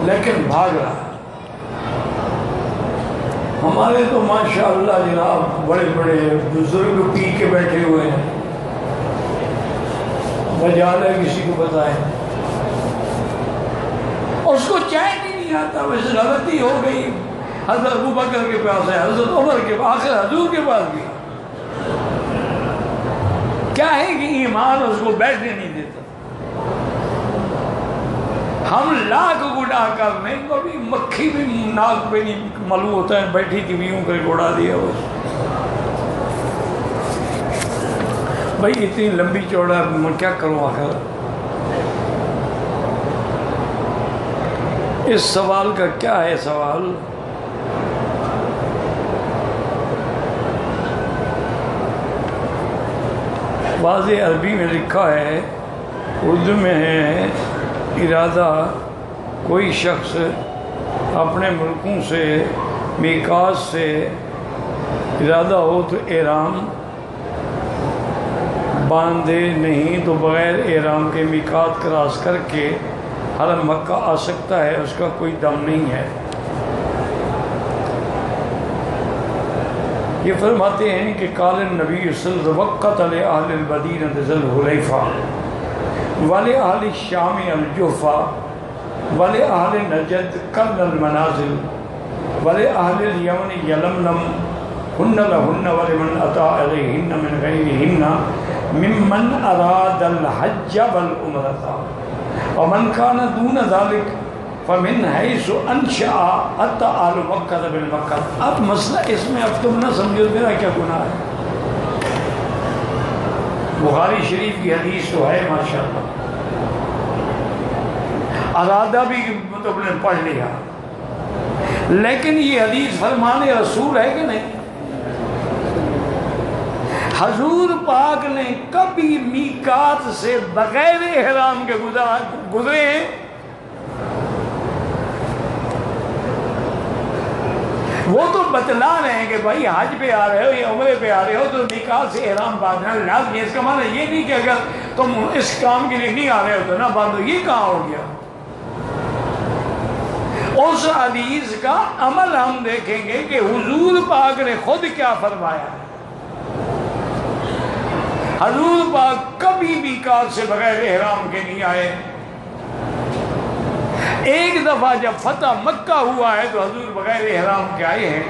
لیکن بھاگ رہا ہے۔ ہمارے تو ماشاءاللہ جناب بڑے بڑے بزرگ پی کے بیٹھے ہوئے ہیں، مجال ہے کسی کو بتائیں، اس کو چین ہی نہیں آتا، ویسے غلطی ہو گئی، حضرت ابوبکر کے پاس ہے، حضرت عمر کے پاس ہے، حضور کے پاس بھی کیا ہے کہ ایمان اس کو بیٹھنے نہیں دیتا۔ ہم لاکھ گناہ کر لیں کبھی مکھی بھی ناک پہ نہیں معلوم ہوتا ہے، بیٹھی تھی بھی یوں کر کے اڑا دیا بس۔ بھائی اتنی لمبی چوڑا میں کیا کروں آخر؟ اس سوال کا کیا ہے سوال؟ واضح عربی میں لکھا ہے، اردو میں ہے، ارادہ کوئی شخص اپنے ملکوں سے میقات سے ارادہ ہو تو احرام باندھے، نہیں تو بغیر احرام کے میقات کراس کر کے حرم مکہ آ سکتا ہے، اس کا کوئی دم نہیں ہے۔ یہ فرماتے ہیں کہ قال النبی صلی اللہ علیہ وسلم وقت لأہل المدینہ ذی الحلیفہ ولأہل الشام الجحفہ ولأہل نجد قرن المنازل ولأہل الیمن یلملم ہن لہن ولمن اتی الیہن من غیرہن ممن اراد الحج والعمرۃ ومن کان دون ذلک فمن حیث انشأ التعال مکہ بالمکہ۔ اب مسئلہ اس میں اب تم نہ سمجھو میرا کیا گناہ ہے۔ بخاری شریف کی حدیث تو ہے ماشاءاللہ، ارادہ بھی تم نے پڑھ لیا، لیکن یہ حدیث فرمان رسول ہے کہ نہیں؟ حضور پاک نے کبھی میقات سے بغیر احرام کے گزرے ہیں؟ وہ تو بتلا رہے ہیں کہ بھائی حج پہ آ رہے ہو یا عمرے پہ آ رہے ہو تو میقات سے احرام باندھنا لازمی ہے۔ اس کا معنی یہ نہیں کہ اگر تم اس کام کے لیے نہیں آ رہے ہو تو نہ باندھو، یہ کہاں ہو گیا؟ اس حدیث کا عمل ہم دیکھیں گے کہ حضور پاک نے خود کیا فرمایا۔ حضور پاک کبھی میقات سے بغیر احرام کے نہیں آئے۔ ایک دفعہ جب فتح مکہ ہوا ہے تو حضور بغیر احرام کے آئے ہیں،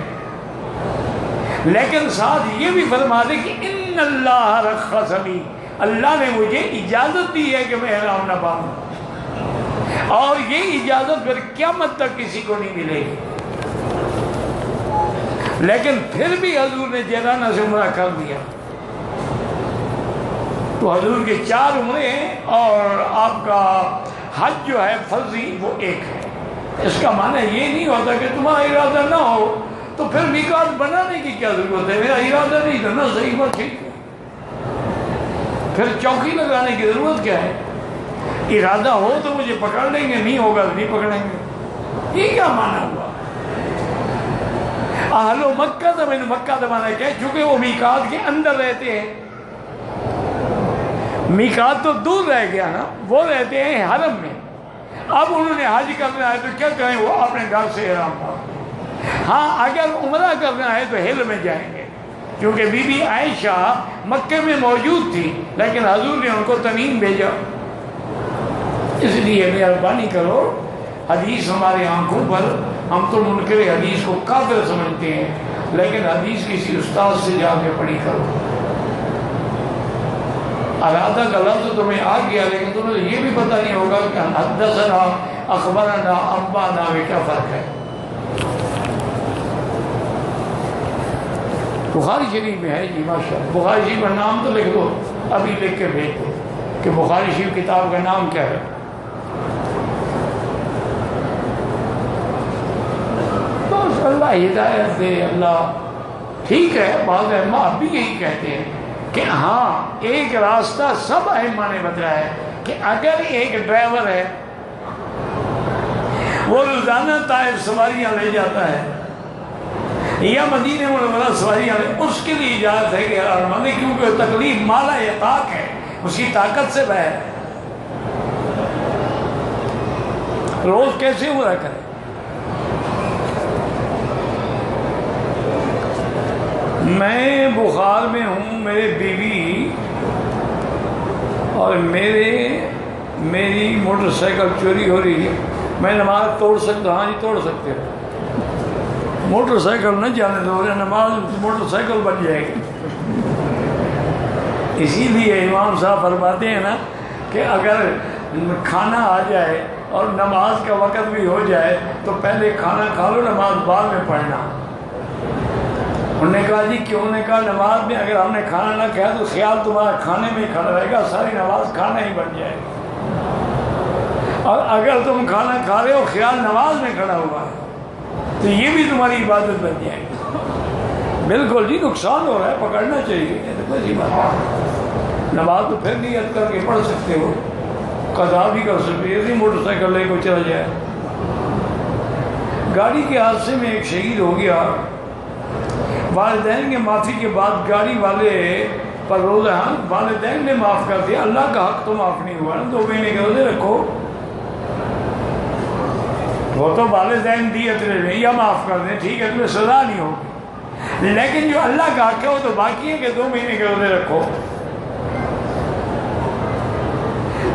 لیکن ساتھ یہ بھی فرما دے کہ ان اللہ رخص لی، اللہ نے مجھے اجازت دی ہے کہ میں احرام نہ باندھوں، اور یہ اجازت پھر قیامت تک کسی کو نہیں ملے گی۔ لیکن پھر بھی حضور نے جیرانہ سے عمرہ کر دیا، تو حضور کے 4 عمرے ہیں اور آپ کا حج جو ہے فرضی وہ ایک ہے۔ اس کا معنی یہ نہیں ہوتا کہ تمہارا ارادہ نہ ہو تو پھر میقات بنانے کی کیا ضرورت ہے؟ میرا ارادہ نہیں تھا نا، صحیح بات ٹھیک ہے، پھر چوکی لگانے کی ضرورت کیا ہے؟ ارادہ ہو تو مجھے پکڑ لیں گے، نہیں ہوگا تو نہیں پکڑیں گے۔ یہ کیا معنی ہوا؟ اہل مکہ تو میں نے مکہ زمانہ کیا، چونکہ وہ میقات کے اندر رہتے ہیں، میقات تو دور رہ گیا نا، وہ رہتے ہیں حرم میں۔ اب انہوں نے حج کرنا ہے تو کیا کریں؟ وہ اپنے گھر سے احرام باندھیں۔ ہاں اگر عمرہ کرنا ہے تو ہل میں جائیں گے، کیونکہ بی بی عائشہ مکے میں موجود تھی لیکن حضور نے ان کو تنعیم بھیجا۔ اس لیے مہربانی کرو، حدیث ہمارے آنکھوں پر، ہم تو منکر حدیث کو کافر سمجھتے ہیں، لیکن حدیث کسی استاد سے جا کے پڑھی کرو۔ ارادہ کا لفظ تمہیں آ گیا لیکن تمہیں یہ بھی پتہ نہیں ہوگا کہ حدثنا اخبرنا انبانا میں کیا فرق ہے۔ بخاری شریف میں ہے جی ماشاءاللہ، بخاری شریف کا نام تو لکھ دو، ابھی لکھ کے بھیج دو کہ بخاری شریف کتاب کا نام کیا ہے۔ بس اللہ ہدایت دے، اللہ ٹھیک ہے۔ بعض ائمہ اب بھی یہی کہتے ہیں کہ ہاں ایک راستہ سب ائمہ نے بتایا ہے کہ اگر ایک ڈرائیور ہے وہ روزانہ طائف سواریاں لے جاتا ہے یا مدینہ منورہ سواریاں لے، اس کے لیے اجازت ہے کہ حرام میں، کیونکہ تکلیف مالا یا طاق ہے، اس کی طاقت سے باہر۔ روز کیسے عمرہ کرے؟ میں بخار میں ہوں، میرے بیوی اور میری موٹر سائیکل چوری ہو رہی ہے، میں نماز توڑ سکتا ہوں؟ ہاں جی توڑ سکتے ہو، موٹر سائیکل نہ جانے دو، نماز موٹر سائیکل بن جائے گی۔ اسی لیے امام صاحب فرماتے ہیں نا کہ اگر کھانا آ جائے اور نماز کا وقت بھی ہو جائے تو پہلے کھانا کھا لو، نماز بعد میں پڑھنا۔ انہوں نے کہا جی کیوں؟ نے کہا نماز میں اگر ہم نے کھانا نہ کھایا تو خیال تمہارا کھانے میں کھڑا رہے گا، ساری نماز کھانا ہی بن جائے گی، اور اگر تم کھانا کھا رہے ہو خیال نماز میں کھڑا ہوا ہے تو یہ بھی تمہاری عبادت بن جائے گی۔ بالکل جی نقصان ہو رہا ہے، پکڑنا چاہیے، ایسی بات ہے۔ نماز تو پھر نیت کر کے پڑھ سکتے ہو، قضا بھی کر سکتے ہو، ایسی موٹر سائیکل لے کو چلا جائے۔ گاڑی کے حادثے میں ایک شہید ہو گیا، والدین کے معافی کے بعد گاڑی والے پر روزہ، والدین نے معاف کر دیا، اللہ کا حق تو معاف نہیں ہوا نا، 2 مہینے کے روزے رکھو، وہ تو والدین دیت لے لیں یا معاف کر دیں، ٹھیک ہے تمہیں سزا نہیں ہوگی، لیکن جو اللہ کا حق ہے وہ تو باقی ہے کہ 2 مہینے کے روزے رکھو۔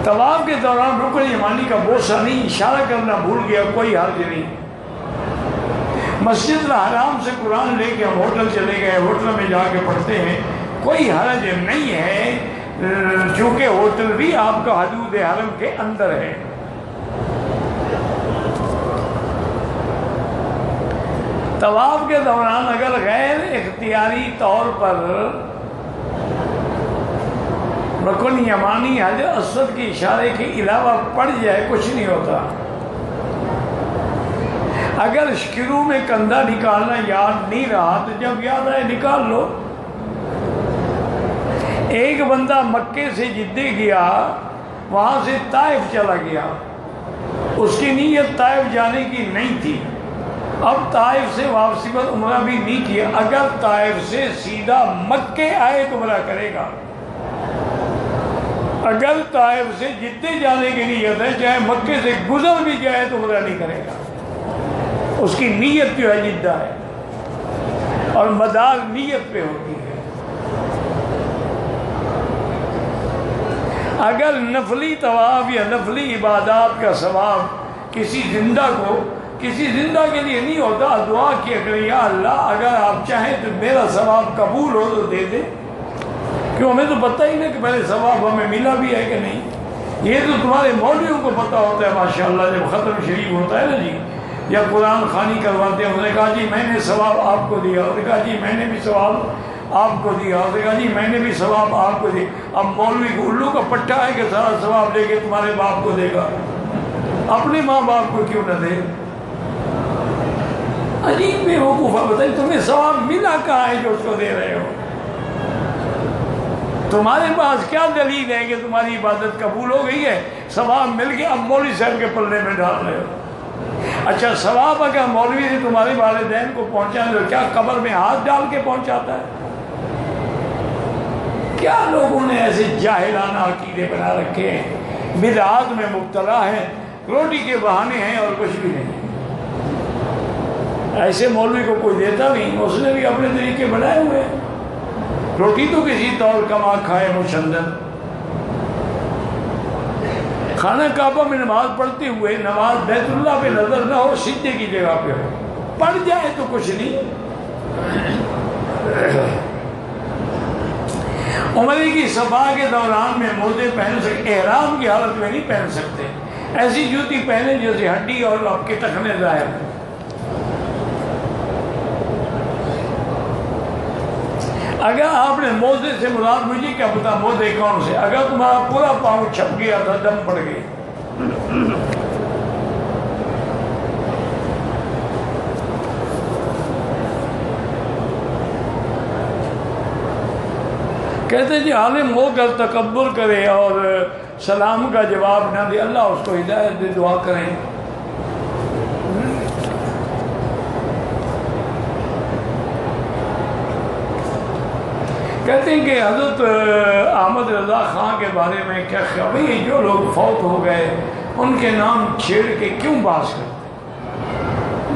طواف کے دوران رکن یمانی کا بوسہ نہیں، اشارہ کرنا بھول گیا، کوئی حرج نہیں۔ مسجد الحرام سے قرآن لے کے ہم ہوٹل چلے گئے، ہوٹل میں جا کے پڑھتے ہیں، کوئی حرج نہیں ہے، چونکہ ہوٹل بھی آپ کا حدود حرم کے اندر ہے۔ طواف کے دوران اگر غیر اختیاری طور پر رکن یمانی حجر اسود کے اشارے کے علاوہ پڑ جائے کچھ نہیں ہوتا۔ اگر شروع میں کندھا نکالنا یاد نہیں رہا تو جب یاد آئے نکال لو۔ ایک بندہ مکے سے جدے گیا، وہاں سے طائف چلا گیا، اس کی نیت طائف جانے کی نہیں تھی، اب طائف سے واپسی پر عمرہ بھی نہیں کیا، اگر طائف سے سیدھا مکے آئے تو عمرہ کرے گا۔ اگر طائف سے جدے جانے کی نیت ہے، چاہے مکے سے گزر بھی جائے تو عمرہ نہیں کرے گا، اس کی نیت جو ہے جدہ ہے، اور مدار نیت پہ ہوتی ہے۔ اگر نفلی طواف یا نفلی عبادات کا ثواب کسی زندہ کے لیے نہیں ہوتا، دعا کیا کریں یا اللہ اگر آپ چاہیں تو میرا ثواب قبول ہو تو دے دے، کیوں ہمیں تو پتہ ہی نہیں کہ پہلے ثواب ہمیں ملا بھی ہے کہ نہیں، یہ تو تمہارے مولویوں کو پتہ ہوتا ہے ماشاءاللہ، جب ختم شریف ہوتا ہے نا جی، یا قرآن خوانی کرواتے ہیں، انہوں نے کہا جی میں نے ثواب آپ کو دیا، انہوں نے کہا جی میں نے بھی ثواب آپ کو دیا، انہوں نے کہا جی میں نے بھی ثواب آپ کو دیا۔ اب مولوی کو الو کا پٹھا ہے کہ سارا ثواب لے کے تمہارے باپ کو دے گا، اپنے ماں باپ کو کیوں نہ دے؟ عجیب بے وقوفہ، بتائیے تمہیں ثواب ملا کہاں ہے جو اس کو دے رہے ہو؟ تمہارے پاس کیا دلیل ہے کہ تمہاری عبادت قبول ہو گئی ہے؟ ثواب مل گیا، اب مولوی صاحب کے پلے میں ڈال رہے ہو۔ اچھا ثواب اگر مولوی سے تمہارے والدین کو پہنچانے تو کیا قبر میں ہاتھ ڈال کے پہنچاتا ہے؟ کیا لوگوں نے ایسے جاہلانہ عقیدے بنا رکھے ہیں، بدعات میں مبتلا ہیں، روٹی کے بہانے ہیں اور کچھ بھی نہیں۔ ایسے مولوی کو کوئی دیتا نہیں، اس نے بھی اپنے طریقے بنائے ہوئے ہیں، روٹی تو کسی طور کما کھائے مشندن۔ خانہ کعبہ میں نماز پڑھتے ہوئے نماز بیت اللہ پہ نظر نہ ہو، سجدے کی جگہ پہ ہو، پڑھ جائے تو کچھ نہیں۔ عمرے کی صفا کے دوران میں موزے پہن سکتے، احرام کی حالت میں نہیں پہن سکتے، ایسی جوتی پہنے جیسے ہڈی اور آپ کے ٹخنے ظاہر ہیں۔ اگر آپ نے موزے سے مراد، مجھے کیا پتا موزے کون سے، اگر تمہارا پورا پاؤں چھپ گیا تھا، دم پڑ گئی، کہتے جی عالم ہو کر تکبر کرے اور سلام کا جواب نہ دے، اللہ اس کو ہدایت دے، دعا کریں۔ کہتے ہیں کہ حضرت احمد رضا خان کے بارے میں کیا خیال ہے؟ جو لوگ فوت ہو گئے ان کے نام چھیڑ کے کیوں بحث کرتے؟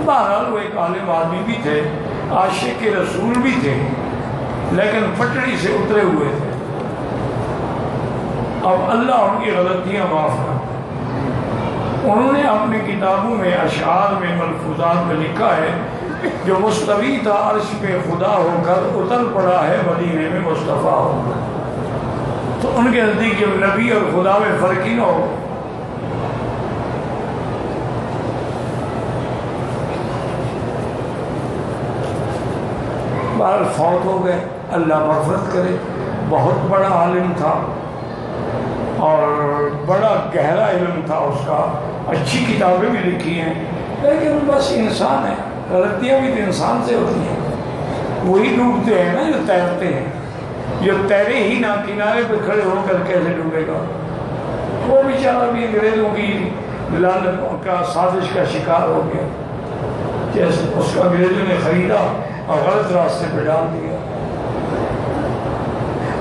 بہرحال وہ ایک عالم آدمی بھی تھے، عاشق رسول بھی تھے، لیکن پٹڑی سے اترے ہوئے تھے۔ اب اللہ ان کی غلطیاں معاف کر۔ انہوں نے اپنی کتابوں میں اشعار میں ملفوظات میں لکھا ہے جو مستوی تھا عرش پہ خدا ہو کر اتر پڑا ہے مدینے میں مصطفیٰ ہو کر۔ تو ان کے نزدیک جب نبی اور خدا میں فرق ہی نہ ہو۔ بہر فوت ہو گئے، اللہ مغفرت کرے۔ بہت بڑا عالم تھا اور بڑا گہرا علم تھا اس کا، اچھی کتابیں بھی لکھی ہیں، لیکن بس انسان ہے، غلطیاں بھی تو انسان سے ہوتی ہیں۔ وہی ڈوبتے ہیں نا جو تیرتے ہیں، جو تیرے ہی نہ کنارے پہ کھڑے ہو کر کیسے ڈوبے گا؟ وہ بیچارہ بھی انگریزوں کی لالچ کا سازش کا شکار ہو گیا، جیسے اس کو انگریزوں نے خریدا اور غلط راستے پہ ڈال دیا۔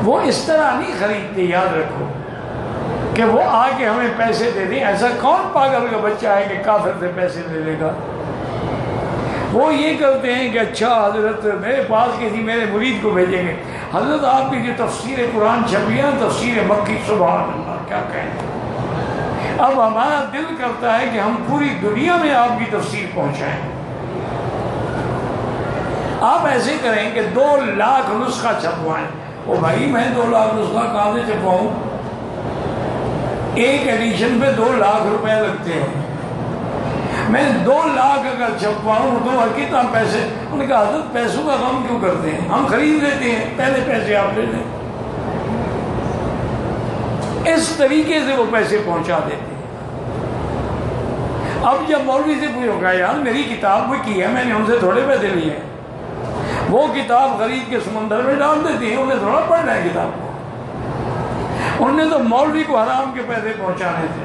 وہ اس طرح نہیں خریدتے، یاد رکھو، کہ وہ آ کے ہمیں پیسے دے دیں۔ ایسا کون پاگل کا بچہ ہے کہ کافر سے پیسے دے دے گا؟ وہ یہ کرتے ہیں کہ اچھا حضرت میرے پاس کسی میرے مرید کو بھیجیں گے، حضرت آپ کی جو تفسیر قرآن چھپی ہے تفسیر مکی، سبحان اللہ، کیا کہیں۔ اب ہمارا دل کرتا ہے کہ ہم پوری دنیا میں آپ کی تفسیر پہنچائیں۔ آپ ایسے کریں کہ 2 لاکھ نسخہ چھپوائیں۔ او بھائی میں 2 لاکھ نسخہ کہاں سے چھپواؤں؟ ایک ایڈیشن پہ 2 لاکھ روپے لگتے ہیں۔ میں 2 لاکھ اگر چھپواؤں تو کتنا پیسے؟ انہوں نے کہا حضرت پیسوں کا غم کیوں کرتے ہیں، ہم خرید لیتے ہیں، پہلے پیسے آپ لے لیں۔ اس طریقے سے وہ پیسے پہنچا دیتے ہیں۔ اب جب مولوی سے پوچھو گا یار میری کتاب وہ کی ہے، میں نے ان سے تھوڑے پیسے لیے ہیں، وہ کتاب خرید کے سمندر میں ڈال دیتی ہیں، انہیں تھوڑا پڑھنا ہے کتاب کو۔ انہوں نے تو مولوی کو حرام کے پیسے پہنچانے تھے،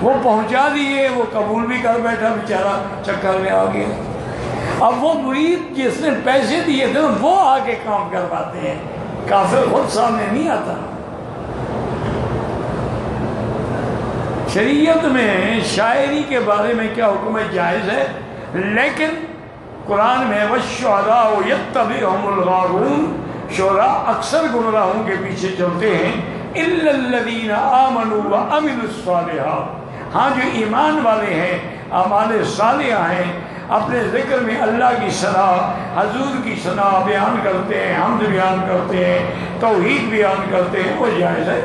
وہ پہنچا دیے، وہ قبول بھی کر بیٹھا بیچارہ، چکر میں آ گیا۔ اب وہ مرید جس نے پیسے دیے تھے وہ آ کے کام کرواتے ہیں، کافر خود سامنے نہیں آتا۔ شریعت میں شاعری کے بارے میں کیا حکم ہے؟ جائز ہے، لیکن قرآن میں وَالشُّهَدَاءُ يَتَّبِعُهُمُ الْغَاوُونَ، شعراء اکثر گمراہوں کے پیچھے چلتے ہیں، إِلَّا الَّذِينَ آمَنُوا وَعَمِلُوا الصَّالِحَاتِ، ہاں جو ایمان والے ہیں، اعمال صالحہ ہیں، اپنے ذکر میں اللہ کی ثنا، حضور کی ثنا بیان کرتے ہیں، حمد بیان کرتے ہیں، توحید بیان کرتے ہیں، وہ جائز ہے۔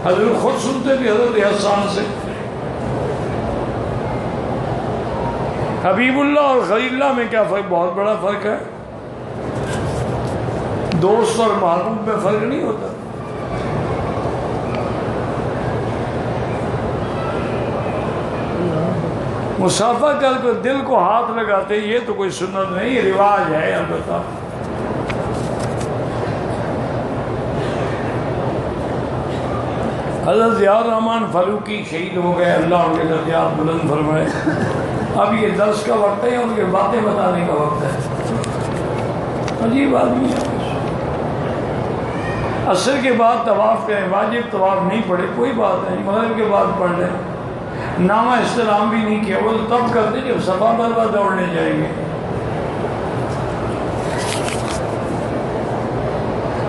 حضور خود سنتے تھے حضرت حسان سے۔ حبیب اللہ اور خلیل اللہ میں کیا فرق؟ بہت بڑا فرق ہے۔ دوست اور محبوب میں فرق نہیں ہوتا۔ مصافحہ کر کے دل کو ہاتھ لگاتے، یہ تو کوئی سنت نہیں، یہ رواج ہے البتہ۔ حضرت ضیاء الرحمن فاروقی شہید ہو گئے، اللہ ان کے درجات بلند فرمائے۔ اب یہ درس کا وقت ہے، ان کے باتیں بتانے کا وقت ہے۔ عجیب آدمی ہے۔ عصر کے بعد طواف کریں، واجب طواف نہیں پڑھے کوئی بات نہیں، مغرب کے بعد پڑھ لیں۔ نامہ استلام بھی نہیں کیا، وہ تب کرتے جب صفا مروا دوڑنے جائیں گے۔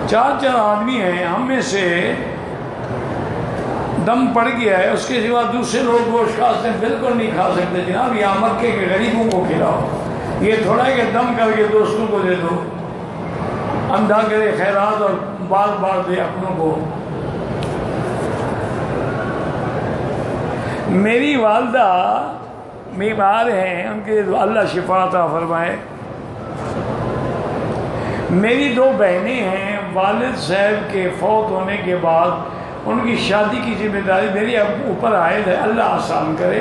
4 آدمی ہیں، ہم میں سے دم پڑ گیا ہے، اس کے سوا دوسرے لوگ گوشت کھاتے ہیں، بالکل نہیں کھا سکتے جناب، یہاں مکے کے غریبوں کو کھلاؤ۔ یہ تھوڑا کہ دم کر کے دوستوں کو دے دو، اندھا کرے خیرات اور بار بار دے اپنوں کو۔ میری والدہ بیمار ہیں، ان کے اللہ شفا عطا فرمائے۔ میری 2 بہنیں ہیں، والد صاحب کے فوت ہونے کے بعد ان کی شادی کی ذمہ داری میری اوپر عائد ہے۔ اللہ آسان کرے،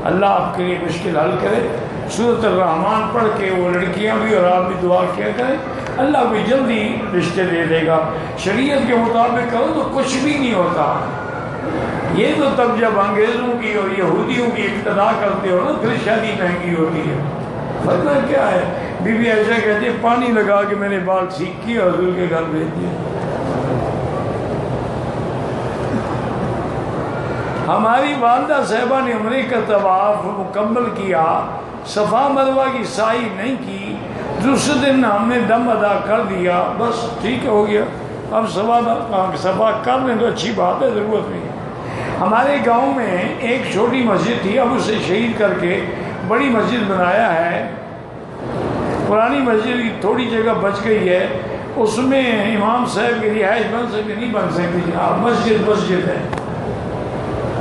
اللہ آپ کے لیے مشکل حل کرے۔ سورۃ الرحمن پڑھ کے وہ لڑکیاں بھی اور آپ بھی دعا کیا کریں، اللہ بھی جلدی رشتے دے دے گا۔ شریعت کے مطابق کرو تو کچھ بھی نہیں ہوتا۔ یہ تو تب جب انگریزوں کی اور یہودیوں کی اقتدا کرتے ہو نا، پھر شادی مہنگی ہوتی ہے۔ مطلب کیا ہے؟ بی بی عائشہ کہتی ہے پانی لگا کے میں نے بال ٹھیک کیے اور حضور کے گھر بھیج دیے۔ ہماری والدہ صاحبہ نے عمرے کا طواف مکمل کیا، صفا مروہ کی سعی نہیں کی، دوسرے دن ہم نے دم ادا کر دیا، بس ٹھیک ہو گیا، اب صفا کر لیں تو اچھی بات ہے، ضرورت نہیں۔ ہمارے گاؤں میں ایک چھوٹی مسجد تھی، اب اسے شہید کر کے بڑی مسجد بنایا ہے، پرانی مسجد کی تھوڑی جگہ بچ گئی ہے، اس میں امام صاحب کی رہائش بن سکتی نہیں بن سکتی جناب، مسجد ہے،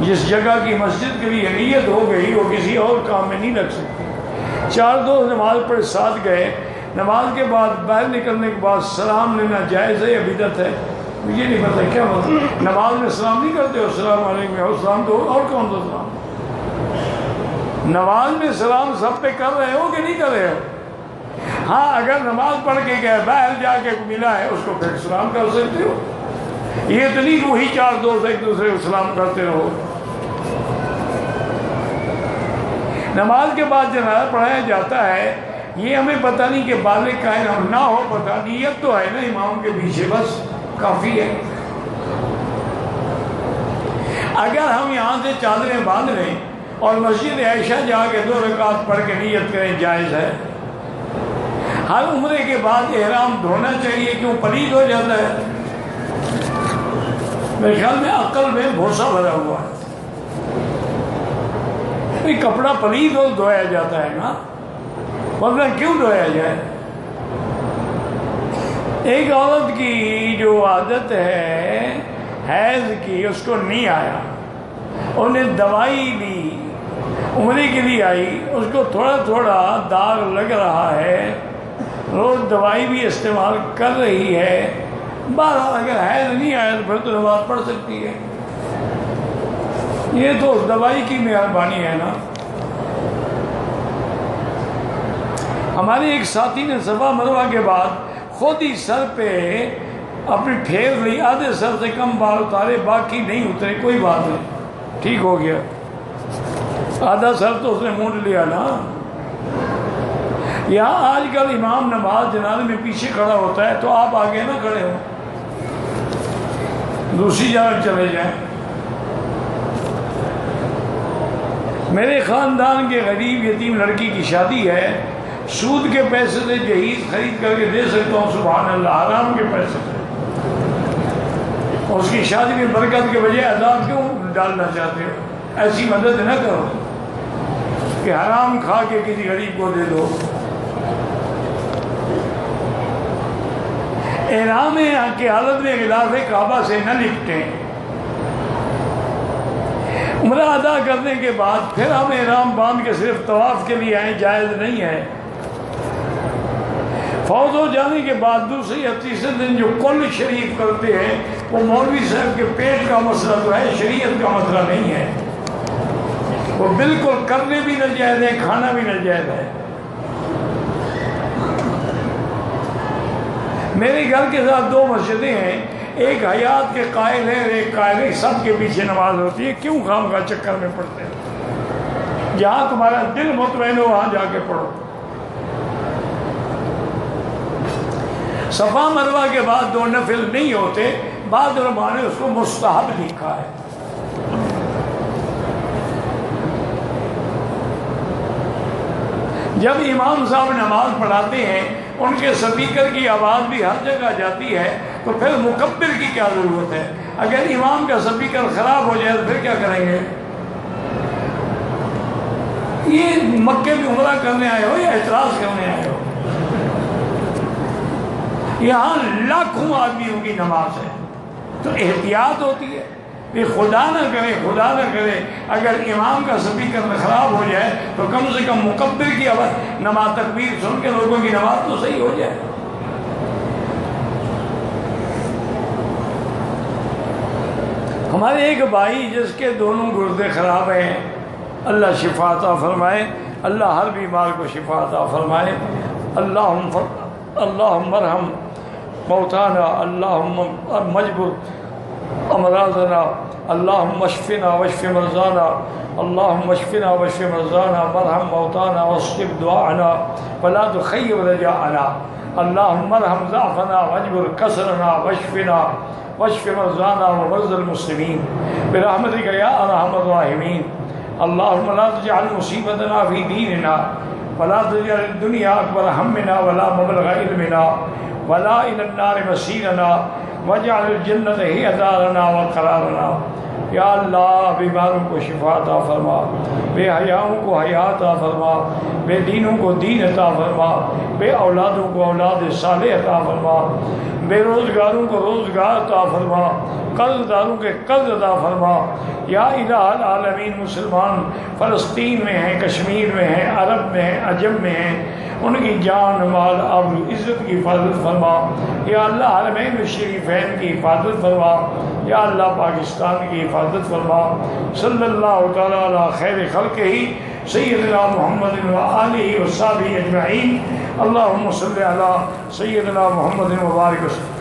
جس جگہ کی مسجد کے لیے نیت ہو گئی وہ کسی اور کام میں نہیں لگ سکتی۔ 4 دوست نماز پڑھ ساتھ گئے، نماز کے بعد باہر نکلنے کے بعد سلام لینا جائز ہے یا بدعت ہے؟ مجھے نہیں پتا کیا مطلب، نماز میں سلام نہیں کرتے ہو، السلام علیکم، اور سلام تو اور کون سا سلام؟ نماز میں سلام سب پہ کر رہے ہو کہ نہیں کر رہے ہو؟ ہاں اگر نماز پڑھ کے گئے باہر جا کے ملا ہے اس کو پھر سلام کر سکتے ہو، یہ تو نہیں کہ وہی 4 دوست ایک دوسرے کو سلام کرتے رہو۔ نماز کے بعد جنازہ پڑھایا جاتا ہے، یہ ہمیں پتہ نہیں کہ بالغ کا ہے نہ ہو، پتہ نیت تو ہے نا امام کے پیچھے، بس کافی ہے۔ اگر ہم یہاں سے چادریں باندھ لیں اور مسجد عائشہ جا کے 2 رکعت پڑھ کے نیت کریں، جائز ہے۔ ہر عمرے کے بعد احرام دھونا چاہیے، کیوں پلید ہو جاتا ہے؟ میرے خیال میں عقل میں بھوسا بھرا ہوا ہے، کوئی کپڑا پلید ہو دھویا جاتا ہے نا، ورنہ کیوں دھویا جائے؟ ایک عورت کی جو عادت ہے حیض کی، اس کو نہیں آیا، انہیں دوائی لی، عمرے کے لیے آئی، اس کو تھوڑا تھوڑا داغ لگ رہا ہے، روز دوائی بھی استعمال کر رہی ہے، بہرحال اگر حیض نہیں آیا تو پھر تو نماز پڑھ سکتی ہے، یہ تو دوائی کی مہربانی ہے نا۔ ہمارے ایک ساتھی نے صفا مروہ کے بعد خود ہی سر پہ اپنی پھیر لی، آدھے سر سے کم بال اتارے، باقی نہیں اترے، کوئی بات نہیں، ٹھیک ہو گیا، آدھا سر تو اس نے مونڈ لیا نا۔ یہاں آج کل امام نماز جنازے میں پیچھے کھڑا ہوتا ہے تو آپ آگے نہ کھڑے ہو، دوسری جانب چلے جائیں۔ میرے خاندان کے غریب یتیم لڑکی کی شادی ہے، سود کے پیسے سے جہیز خرید کر کے دے سکتا ہوں، سبحان اللہ، حرام کے پیسے سے، اور اس کی شادی میں برکت کے بجائے عذاب کیوں ڈالنا چاہتے ہو؟ ایسی مدد نہ کرو کہ حرام کھا کے کسی غریب کو دے دو۔ احرام کی حالت میں غلاف کعبہ سے نہ لپٹیں، عمرہ ادا کرنے کے بعد پھر ہم احرام باندھ کے صرف طواف کے لیے آئیں، جائز نہیں ہے۔ فوت ہو جانے کے بعد دوسرے یا تیسرے دن جو کل شریف کرتے ہیں وہ مولوی صاحب کے پیٹ کا مسئلہ تو ہے، شریعت کا مسئلہ نہیں ہے، وہ بالکل کرنے بھی ناجائز ہے، کھانا بھی ناجائز ہے۔ میرے گھر کے ساتھ 2 مسجدیں ہیں، ایک حیات کے قائل ہے، ایک قائل ہے، سب کے پیچھے نماز ہوتی ہے، کیوں خام کا چکر میں پڑھتے ہیں؟ جہاں تمہارا دل مطمئن ہو وہاں جا کے پڑھو۔ صفا مروہ کے بعد 2 نفل نہیں ہوتے، بعض علماء نے اس کو مستحب لکھا ہے۔ جب امام صاحب نماز پڑھاتے ہیں ان کے سپیکر کی آواز بھی ہر جگہ جاتی ہے، تو پھر مکبر کی کیا ضرورت ہے؟ اگر امام کا سپیکر خراب ہو جائے تو پھر کیا کریں گے؟ یہ مکے میں عمرہ کرنے آئے ہو یا اعتراض کرنے آئے ہو؟ یہاں لاکھوں آدمیوں کی نماز ہے، تو احتیاط ہوتی ہے، یہ خدا نہ کرے اگر امام کا سپیکر خراب ہو جائے تو کم سے کم مکبر کی آواز، نماز تکبیر سن کے لوگوں کی نماز تو صحیح ہو جائے۔ ہمارے ایک بھائی جس کے دونوں گردے خراب ہیں، اللہ شفا عطا فرمائے، اللہ ہر بیمار کو شفا عطا فرمائے۔ اللہم ارحم موتانا، اللہم مجبر امراضنا، اللہم اشفنا واشف مرضانا، اللہم اشفنا واشف مرضانا، وارحم موتانا واستجب دعانا ولا تخيب رجاءنا، اللہم ارحم ضعفنا واجبر کسرنا واشفنا واشف مرضانا ومرضى المسلمين برحمتك يا ارحم الراحمين. اللهم لا تجعل مصيبتنا في ديننا ولا تجعل الدنيا اکبر همنا ولا مبلغ علمنا ولا الى النار مصيرنا واجعل الجنة هي دارنا وقرارنا. یا اللہ بیماروں کو شفا عطا فرما، بے حیاؤں کو حیات عطا فرما، بے دینوں کو دین عطا فرما، بے اولادوں کو اولاد صالح عطا فرما، بے روزگاروں کو روزگار عطا فرما، قرض داروں کے قرض عطا فرما. یا الہ العالمین مسلمان فلسطین میں ہیں، کشمیر میں ہیں، عرب میں ہیں، عجم میں ہیں، ان کی جان مال آبرو عزت کی حفاظت فرما. یا اللہ حرمین الشریفین کی حفاظت فرما. یا اللہ پاکستان کی حفاظت فرما. صلی اللہ تعالیٰ علی خیر خلقہ سیدنا محمد و آلہ و صحبہ اجمعین. اللہم صلی علی سیدنا محمد و بارک وسلم.